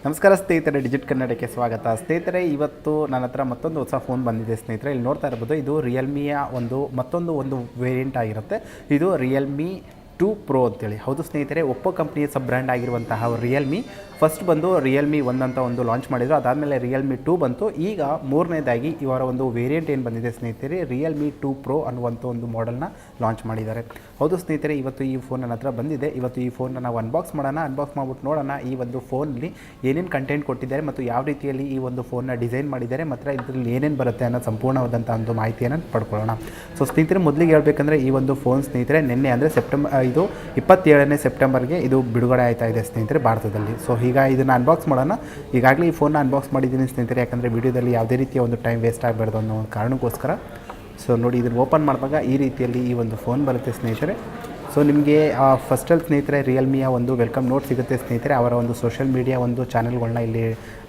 ನಮಸ್ಕಾರ ಸ್ನೇಹಿತರೆ, ಡಿಜಿಟ್ ಕನ್ನಡಕ್ಕೆ ಸ್ವಾಗತ. ಸ್ನೇಹಿತರೆ, ಇವತ್ತು ನನ್ನ ಹತ್ರ ಮತ್ತೊಂದು ಹೊಸ ಫೋನ್ ಬಂದಿದೆ ಸ್ನೇಹಿತರೆ. ಇಲ್ಲಿ ನೋಡ್ತಾ ಇರ್ಬೋದು, ಇದು ರಿಯಲ್ಮಿಯ ಮತ್ತೊಂದು ವೇರಿಯಂಟ್ ಆಗಿರುತ್ತೆ. ಇದು ರಿಯಲ್ಮಿ 2 Pro ಅಂತೇಳಿ. ಹೌದು ಸ್ನೇಹಿತರೆ, ಒಪ್ಪೋ ಕಂಪ್ನಿಯ ಸಬ್ ಬ್ರ್ಯಾಂಡ್ ಆಗಿರುವಂತಹ ರಿಯಲ್ಮಿ ಫಸ್ಟ್ ಬಂದು ರಿಯಲ್ಮಿ 1 ಅಂತ ಒಂದು ಲಾಂಚ್ ಮಾಡಿದರು. ಅದಾದಮೇಲೆ ರಿಯಲ್ಮಿ 2 ಬಂತು. ಈಗ ಮೂರನೇದಾಗಿ ಇವರ ಒಂದು ವೇರಿಯಂಟ್ ಏನು ಬಂದಿದೆ ಸ್ನೇಹಿತರೆ, ರಿಯಲ್ಮಿ 2 Pro ಅನ್ನುವಂಥ ಒಂದು ಮಾಡೆಲ್ನ ಲಾಂಚ್ ಮಾಡಿದ್ದಾರೆ. ಹೌದು ಸ್ನೇಹಿತರೆ, ಇವತ್ತು ಈ ಫೋನ್ ನನ್ನ ಹತ್ರ ಬಂದಿದೆ. ಇವತ್ತು ಈ ಫೋನ್ನ ನಾವು ಅನ್ಬಾಕ್ಸ್ ಮಾಡಿಬಿಟ್ಟು ನೋಡೋಣ ಈ ಒಂದು ಫೋನಲ್ಲಿ ಏನೇನು ಕಂಟೆಂಟ್ ಕೊಟ್ಟಿದ್ದಾರೆ ಮತ್ತು ಯಾವ ರೀತಿಯಲ್ಲಿ ಈ ಒಂದು ಫೋನ್ನ ಡಿಸೈನ್ ಮಾಡಿದ್ದಾರೆ ಮತ್ತು ಇದರಲ್ಲಿ ಏನೇನು ಬರುತ್ತೆ ಅನ್ನೋ ಸಂಪೂರ್ಣವಾದಂಥ ಒಂದು ಮಾಹಿತಿಯನ್ನು ಪಡ್ಕೊಳ್ಳೋಣ. ಸೊ ಸ್ನೇಹಿತರೆ, ಮೊದಲಿಗೆ ಹೇಳಬೇಕಂದ್ರೆ ಈ ಒಂದು ಫೋನ್ ಸ್ನೇಹಿತರೆ ನಿನ್ನೆ ಅಂದರೆ ಇದು 27ನೇ ಸೆಪ್ಟೆಂಬರ್ಗೆ ಇದು ಬಿಡುಗಡೆ ಆಯ್ತಾ ಇದೆ ಸ್ನೇಹಿತರೆ ಭಾರತದಲ್ಲಿ. ಸೊ ಈಗ ಇದನ್ನು ಅನ್ಬಾಕ್ಸ್ ಮಾಡೋಣ. ಈಗಾಗಲೇ ಈ ಫೋನ್ನ ಅನ್ಬಾಕ್ಸ್ ಮಾಡಿದ್ದೀನಿ ಸ್ನೇಹಿತರೆ, ಯಾಕಂದರೆ ವಿಡಿಯೋದಲ್ಲಿ ಯಾವುದೇ ರೀತಿಯ ಒಂದು ಟೈಮ್ ವೇಸ್ಟ್ ಆಗಬಾರ್ದು ಅನ್ನೋ ಒಂದು ಕಾರಣಕ್ಕೋಸ್ಕರ. ಸೊ ನೋಡಿ, ಇದನ್ನು ಓಪನ್ ಮಾಡಿದಾಗ ಈ ರೀತಿಯಲ್ಲಿ ಈ ಒಂದು ಫೋನ್ ಬರುತ್ತೆ ಸ್ನೇಹಿತರೆ. ಸೊ ನಿಮಗೆ ಫಸ್ಟಲ್ಲಿ ಸ್ನೇಹಿತರೆ ರಿಯಲ್ಮಿಯ ಒಂದು ವೆಲ್ಕಮ್ ನೋಟ್ ಸಿಗುತ್ತೆ ಸ್ನೇಹಿತರೆ. ಅವರ ಒಂದು ಸೋಷಿಯಲ್ ಮೀಡಿಯಾ ಒಂದು ಚಾನಲ್ಗಳನ್ನ ಇಲ್ಲಿ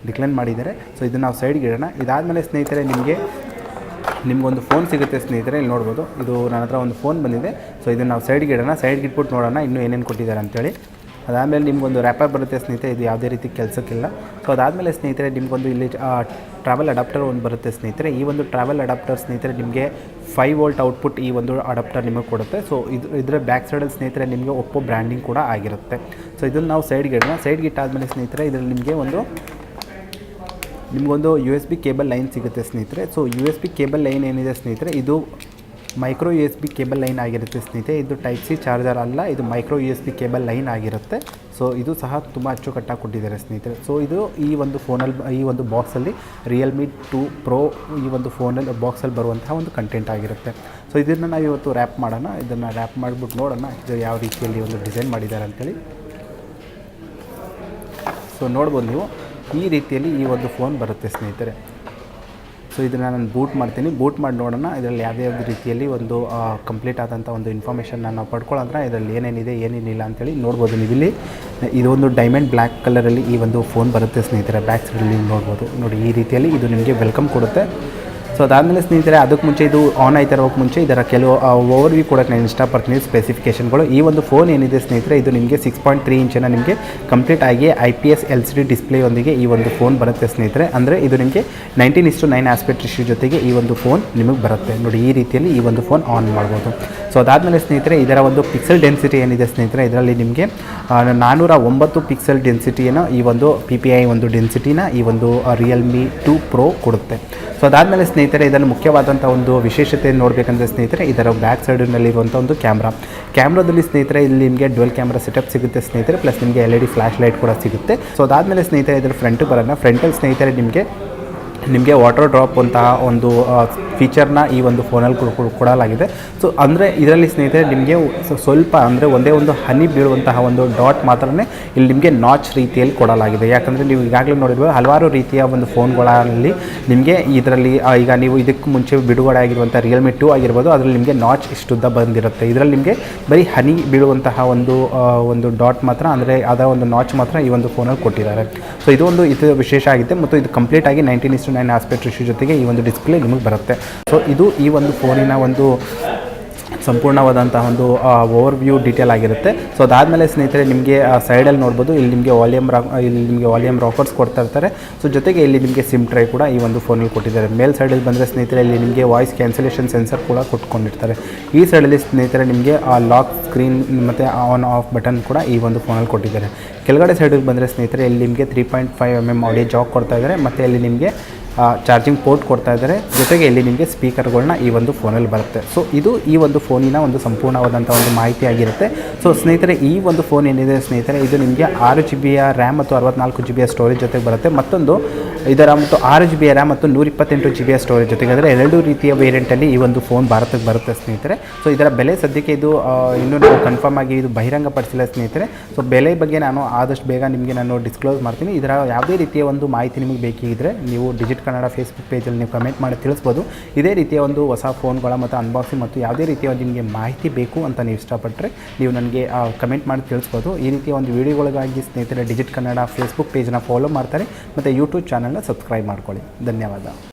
ಡಿಕ್ಲೈನ್ ಮಾಡಿದ್ದಾರೆ. ಸೊ ಇದನ್ನು ನಾವು ಸೈಡ್ಗೆ ಇಡೋಣ. ಇದಾದಮೇಲೆ ಸ್ನೇಹಿತರೆ ನಿಮಗೊಂದು ಫೋನ್ ಸಿಗುತ್ತೆ ಸ್ನೇಹಿತರೆ. ಇಲ್ಲಿ ನೋಡ್ಬೋದು, ಇದು ನನ್ನ ಹತ್ರ ಒಂದು ಫೋನ್ ಬಂದಿದೆ. ಸೊ ಇದನ್ನು ನಾವು ಸೈಡ್ಗೆ ಇಡೋಣ. ಸೈಡ್ಗೆ ಇಟ್ಬಿಟ್ಟು ನೋಡೋಣ ಇನ್ನೂ ಏನೇನು ಕೊಟ್ಟಿದ್ದಾರೆ ಅಂತೇಳಿ. ಅದಾದಮೇಲೆ ನಿಮಗೊಂದು ರ್ಯಾಪರ್ ಬರುತ್ತೆ ಸ್ನೇಹಿತರೆ. ಇದು ಯಾವುದೇ ರೀತಿ ಕೆಲಸಕ್ಕಿಲ್ಲ. ಸೊ ಅದಾದಮೇಲೆ ಸ್ನೇಹಿತರೆ ನಿಮಗೊಂದು ಇಲ್ಲಿ ಟ್ರಾವೆಲ್ ಅಡಾಪ್ಟರ್ ಒಂದು ಬರುತ್ತೆ ಸ್ನೇಹಿತರೆ. ಈ ಒಂದು ಟ್ರಾವೆಲ್ ಅಡಾಪ್ಟರ್ ಸ್ನೇಹಿತರೆ ನಿಮಗೆ 5 ವೋಲ್ಟ್ ಔಟ್ಪುಟ್ ಈ ಒಂದು ಅಡಾಪ್ಟರ್ ನಿಮಗೆ ಕೊಡುತ್ತೆ. ಸೊ ಇದರ ಬ್ಯಾಕ್ ಸೈಡಲ್ಲಿ ಸ್ನೇಹಿತರೆ ನಿಮಗೆ ಒಪ್ಪೋ ಬ್ರ್ಯಾಂಡಿಂಗ್ ಕೂಡ ಆಗಿರುತ್ತೆ. ಸೊ ಇದನ್ನು ನಾವು ಸೈಡ್ಗೆ ಇಡೋಣ. ಸೈಡ್ಗೆ ಇಟ್ಟಾದಮೇಲೆ ಸ್ನೇಹಿತರೆ ಇದರಲ್ಲಿ ನಿಮಗೊಂದು USB ಕೇಬಲ್ ಲೈನ್ ಸಿಗುತ್ತೆ ಸ್ನೇಹಿತರೆ. ಸೊ USB ಕೇಬಲ್ ಲೈನ್ ಏನಿದೆ ಸ್ನೇಹಿತರೆ, ಇದು ಮೈಕ್ರೋ USB ಕೇಬಲ್ ಲೈನ್ ಆಗಿರುತ್ತೆ ಸ್ನೇಹಿತರೆ. ಇದು ಟೈಪ್ ಸಿ ಚಾರ್ಜರ್ ಅಲ್ಲ, ಇದು ಮೈಕ್ರೋ USB ಕೇಬಲ್ ಲೈನ್ ಆಗಿರುತ್ತೆ. ಸೊ ಇದು ಸಹ ತುಂಬ ಅಚ್ಚುಕಟ್ಟಾಗಿ ಕೊಟ್ಟಿದ್ದಾರೆ ಸ್ನೇಹಿತರೆ. ಸೊ ಇದು ಈ ಒಂದು ಬಾಕ್ಸಲ್ಲಿ ರಿಯಲ್ಮಿ 2 Pro ಈ ಒಂದು ಫೋನಲ್ಲಿ ಬಾಕ್ಸಲ್ಲಿ ಬರುವಂತಹ ಒಂದು ಕಂಟೆಂಟ್ ಆಗಿರುತ್ತೆ. ಸೊ ಇದನ್ನು ನಾವು ಇವತ್ತು ರ್ಯಾಪ್ ಮಾಡೋಣ. ಇದನ್ನು ರ್ಯಾಪ್ ಮಾಡಿಬಿಟ್ಟು ನೋಡೋಣ ಇದು ಯಾವ ರೀತಿಯಲ್ಲಿ ಒಂದು ಡಿಸೈನ್ ಮಾಡಿದ್ದಾರೆ ಅಂಥೇಳಿ. ಸೊ ನೋಡ್ಬೋದು ನೀವು, ಈ ರೀತಿಯಲ್ಲಿ ಈ ಒಂದು ಫೋನ್ ಬರುತ್ತೆ ಸ್ನೇಹಿತರೆ. ಸೊ ಇದನ್ನು ನಾನು ಬೂಟ್ ಮಾಡ್ತೀನಿ. ಬೂಟ್ ಮಾಡಿ ನೋಡೋಣ ಇದರಲ್ಲಿ ಯಾವುದೇ ರೀತಿಯಲ್ಲಿ ಒಂದು ಕಂಪ್ಲೀಟ್ ಆದಂಥ ಒಂದು ಇನ್ಫಾರ್ಮೇಷನ್ ನಾವು ಪಡ್ಕೊಳ್ಳೋಂದ್ರೆ ಇದರಲ್ಲಿ ಏನೇನಿದೆ ಏನೇನಿಲ್ಲ ಅಂತೇಳಿ ನೋಡ್ಬೋದು ನೀವು. ಇಲ್ಲಿ ಇದೊಂದು ಡೈಮಂಡ್ ಬ್ಲ್ಯಾಕ್ ಕಲರಲ್ಲಿ ಈ ಒಂದು ಫೋನ್ ಬರುತ್ತೆ ಸ್ನೇಹಿತರೆ. ಬ್ಯಾಕ್ ಸೈಡಲ್ಲಿ ನೋಡ್ಬೋದು ನೋಡಿ, ಈ ರೀತಿಯಲ್ಲಿ ಇದು ನಿಮಗೆ ವೆಲ್ಕಮ್ ಕೊಡುತ್ತೆ. ಸೊ ಅದಾದಮೇಲೆ ಸ್ನೇಹಿತರೆ ಅದಕ್ಕೆ ಮುಂಚೆ ಇದು ಆನ್ ಆಯ್ತಾ ಇರೋಕ್ಕೆ ಮುಂಚೆ ಇದರ ಕೆಲವು ಓವರ್ವ್ಯೂ ಕೊಡೋಕ್ಕೆ ನಾನು ಇಷ್ಟಪಡ್ತೀನಿ. ಸ್ಪೆಸಿಫಿಕೇಷನ್ಗಳು, ಈ ಒಂದು ಫೋನ್ ಏನಿದೆ ಸ್ನೇಹಿತರೆ, ಇದು ನಿಮಗೆ 6.3 ಇಂಚಿನ ನಿಮಗೆ ಕಂಪ್ಲೀಟ್ ಆಗಿ IPS LCD ಡಿಸ್ಪ್ಲೇಯೊಂದಿಗೆ ಈ ಒಂದು ಫೋನ್ ಬರುತ್ತೆ ಸ್ನೇಹಿತರೆ. ಅಂದರೆ ಇದು ನಿಮಗೆ 19:9 ಆಸ್ಪೆಕ್ಟ್ ರೇಷಿಯೋ ಜೊತೆಗೆ ಈ ಒಂದು ಫೋನ್ ನಿಮಗೆ ಬರುತ್ತೆ ನೋಡಿ. ಈ ರೀತಿಯಲ್ಲಿ ಈ ಒಂದು ಫೋನ್ ಆನ್ ಮಾಡ್ಬೋದು. ಸೊ ಅದಾದಮೇಲೆ ಸ್ನೇಹಿತರೆ ಇದರ ಒಂದು ಪಿಕ್ಸೆಲ್ ಡೆನ್ಸಿಟಿ ಏನಿದೆ ಸ್ನೇಹಿತರೆ, ಇದರಲ್ಲಿ ನಿಮಗೆ 409 ಪಿಕ್ಸೆಲ್ ಡೆನ್ಸಿಟಿಯನ್ನು ಈ ಒಂದು PPI ಒಂದು ಡೆನ್ಸಿಟಿನ ಈ ಒಂದು ರಿಯಲ್ಮಿ 2 Pro ಕೊಡುತ್ತೆ. ಸೊ ಅದಾದಮೇಲೆ ಸ್ನೇಹಿತರೆ ಇದನ್ನು ಮುಖ್ಯವಾದಂಥ ಒಂದು ವಿಶೇಷತೆ ನೋಡಬೇಕಂದ್ರೆ ಸ್ನೇಹಿತರೆ, ಇದರ ಬ್ಯಾಕ್ ಸೈಡಿನಲ್ಲಿರುವಂಥ ಒಂದು ಕ್ಯಾಮ್ರಾದಲ್ಲಿ ಸ್ನೇಹಿತರೆ ಇಲ್ಲಿ ನಿಮಗೆ ಡ್ಯುಯಲ್ ಕ್ಯಾಮ್ರಾ ಸೆಟಪ್ ಸಿಗುತ್ತೆ ಸ್ನೇಹಿತರೆ. ಪ್ಲಸ್ ನಿಮಗೆ LED ಫ್ಲ್ಯಾಶ್ ಲೈಟ್ ಕೂಡ ಸಿಗುತ್ತೆ. ಸೊ ಅದಾದಮೇಲೆ ಸ್ನೇಹಿತರೆ ಇದರ ಫ್ರಂಟ್ ಬರೋಣ. ಫ್ರಂಟಲ್ಲಿ ಸ್ನೇಹಿತರೆ ನಿಮಗೆ ವಾಟರ್ ಡ್ರಾಪ್ ಅಂತಹ ಒಂದು ಫೀಚರ್ನ ಈ ಒಂದು ಫೋನಲ್ಲಿ ಕೊಡಲಾಗಿದೆ. ಸೊ ಅಂದರೆ ಇದರಲ್ಲಿ ಸ್ನೇಹಿತರೆ ನಿಮಗೆ ಸ್ವಲ್ಪ ಅಂದರೆ ಒಂದೇ ಒಂದು ಹನಿ ಬೀಳುವಂತಹ ಒಂದು ಡಾಟ್ ಮಾತ್ರನೇ ಇಲ್ಲಿ ನಿಮಗೆ ನಾಚ್ ರೀತಿಯಲ್ಲಿ ಕೊಡಲಾಗಿದೆ. ಯಾಕಂದರೆ ನೀವು ಈಗಾಗಲೇ ನೋಡಿರ್ಬೋದು ಹಲವಾರು ರೀತಿಯ ಒಂದು ಫೋನ್ಗಳಲ್ಲಿ ನಿಮಗೆ ಇದರಲ್ಲಿ ಈಗ ನೀವು ಇದಕ್ಕೆ ಮುಂಚೆ ಬಿಡುಗಡೆ ಆಗಿರುವಂಥ ರಿಯಲ್ಮಿ 2 ಆಗಿರ್ಬೋದು, ಅದರಲ್ಲಿ ನಿಮಗೆ ನಾಚ್ ಇಷ್ಟುದ್ದ ಬಂದಿರುತ್ತೆ. ಇದರಲ್ಲಿ ನಿಮಗೆ ಬರೀ ಹನಿ ಬೀಳುವಂತಹ ಒಂದು ಡಾಟ್ ಮಾತ್ರ, ಅಂದರೆ ಅದರ ಒಂದು ನಾಚ್ ಮಾತ್ರ ಈ ಒಂದು ಫೋನಲ್ಲಿ ಕೊಟ್ಟಿದ್ದಾರೆ. ಸೊ ಇದು ವಿಶೇಷ ಆಗಿದೆ ಮತ್ತು ಇದು ಕಂಪ್ಲೀಟಾಗಿ 19:9 ಆಸ್ಪೆಕ್ಟ್ ರೇಷಿಯೋ ಜೊತೆಗೆ ಈ ಒಂದು ಡಿಸ್ಪ್ಲೇ ನಿಮಗೆ ಬರುತ್ತೆ. ಸೊ ಇದು ಈ ಒಂದು ಫೋನಿನ ಒಂದು ಸಂಪೂರ್ಣವಾದಂತಹ ಒಂದು ಓವರ್ವ್ಯೂ ಡೀಟೇಲ್ ಆಗಿರುತ್ತೆ. ಸೊ ಅದಾದಮೇಲೆ ಸ್ನೇಹಿತರೆ ನಿಮಗೆ ಸೈಡಲ್ಲಿ ನೋಡ್ಬೋದು, ಇಲ್ಲಿ ನಿಮಗೆ ವಾಲ್ಯೂಮ್ ರಾಕರ್ಸ್ ಕೊಡ್ತಾ ಇರ್ತಾರೆ. ಸೊ ಜೊತೆಗೆ ಇಲ್ಲಿ ನಿಮಗೆ ಸಿಮ್ ಟ್ರೈ ಕೂಡ ಈ ಒಂದು ಫೋನಲ್ಲಿ ಕೊಟ್ಟಿದ್ದಾರೆ. ಮೇಲ್ ಸೈಡಲ್ಲಿ ಬಂದರೆ ಸ್ನೇಹಿತರೆ ಇಲ್ಲಿ ನಿಮಗೆ ವಾಯ್ಸ್ ಕ್ಯಾನ್ಸಲೇಷನ್ ಸೆನ್ಸರ್ ಕೂಡ ಕೊಟ್ಕೊಂಡಿರ್ತಾರೆ. ಈ ಸೈಡಲ್ಲಿ ಸ್ನೇಹಿತರೆ ನಿಮಗೆ ಲಾಕ್ ಸ್ಕ್ರೀನ್ ಮತ್ತು ಆನ್ ಆಫ್ ಬಟನ್ ಕೂಡ ಈ ಒಂದು ಫೋನಲ್ಲಿ ಕೊಟ್ಟಿದ್ದಾರೆ. ಕೆಳಗಡೆ ಸೈಡಿಗೆ ಬಂದರೆ ಸ್ನೇಹಿತರೆ ಇಲ್ಲಿ ನಿಮಗೆ 3.5mm ಆಡಿಯೋ ಜಾಕ್ ಕೊಡ್ತಾ ಇದ್ದಾರೆ ಮತ್ತು ಇಲ್ಲಿ ನಿಮಗೆ ಚಾರ್ಜಿಂಗ್ ಪೋರ್ಟ್ ಕೊಡ್ತಾ ಇದ್ದಾರೆ. ಜೊತೆಗೆ ಇಲ್ಲಿ ನಿಮಗೆ ಸ್ಪೀಕರ್ಗಳನ್ನ ಈ ಒಂದು ಫೋನಲ್ಲಿ ಬರುತ್ತೆ. ಸೊ ಇದು ಈ ಒಂದು ಫೋನಿನ ಒಂದು ಸಂಪೂರ್ಣವಾದಂಥ ಒಂದು ಮಾಹಿತಿ ಆಗಿರುತ್ತೆ. ಸೊ ಸ್ನೇಹಿತರೆ ಈ ಒಂದು ಫೋನ್ ಏನಿದೆ ಸ್ನೇಹಿತರೆ, ಇದು ನಿಮಗೆ 6GB ರ್ಯಾಮ್ ಮತ್ತು 64GB ಸ್ಟೋರೇಜ್ ಜೊತೆಗೆ ಬರುತ್ತೆ. ಮತ್ತೊಂದು ಇದರ ಮತ್ತು 6GB ರ್ಯಾಮ್ ಮತ್ತು 128GB ಸ್ಟೋರೇಜ್ ಜೊತೆಗೆ, ಅಂದರೆ 2 ರೀತಿಯ ವೇರಿಯಂಟಲ್ಲಿ ಈ ಒಂದು ಫೋನ್ ಭಾರತಕ್ಕೆ ಬರುತ್ತೆ ಸ್ನೇಹಿತರೆ. ಸೊ ಇದರ ಬೆಲೆ ಸದ್ಯಕ್ಕೆ ಇದು ಇನ್ನೂ ನಾವು ಕನ್ಫರ್ಮ್ ಆಗಿ ಇದು ಬಹಿರಂಗಪಡಿಸಿಲ್ಲ ಸ್ನೇಹಿತರೆ. ಸೊ ಬೆಲೆ ಬಗ್ಗೆ ನಾನು ಆದಷ್ಟು ಬೇಗ ನಿಮಗೆ ನಾನು ಡಿಸ್ಕ್ಲೋಸ್ ಮಾಡ್ತೀನಿ. ಇದರ ಯಾವುದೇ ರೀತಿಯ ಒಂದು ಮಾಹಿತಿ ನಿಮಗೆ ಬೇಕಿದ್ದರೆ ನೀವು ಡಿಜಿಟ್ ಕನ್ನಡ ಫೇಸ್ಬುಕ್ ಪೇಜಲ್ಲಿ ನೀವು ಕಮೆಂಟ್ ಮಾಡಿ ತಿಳಿಸ್ಬೋದು. ಇದೇ ರೀತಿಯ ಒಂದು ಹೊಸ ಫೋನ್ಗಳ ಮತ್ತು ಅನ್ಬಾಕ್ಸಿಂಗ್ ಮತ್ತು ಯಾವುದೇ ರೀತಿಯ ನಿಮಗೆ ಮಾಹಿತಿ ಬೇಕು ಅಂತ ನೀವು ಇಷ್ಟಪಟ್ಟರೆ ನೀವು ನನಗೆ ಕಮೆಂಟ್ ಮಾಡಿ ತಿಳಿಸ್ಬೋದು. ಈ ರೀತಿಯ ಒಂದು ವೀಡಿಯೋಗಳಿಗಾಗಿ ಸ್ನೇಹಿತರೆ ಡಿಜಿಟ್ ಕನ್ನಡ ಫೇಸ್ಬುಕ್ ಪೇಜ್ನ ಫಾಲೋ ಮಾಡ್ತಾರೆ ಮತ್ತು ಯೂಟ್ಯೂಬ್ ಚಾನಲ್ನ ಸಬ್ಸ್ಕ್ರೈಬ್ ಮಾಡ್ಕೊಳ್ಳಿ. ಧನ್ಯವಾದ.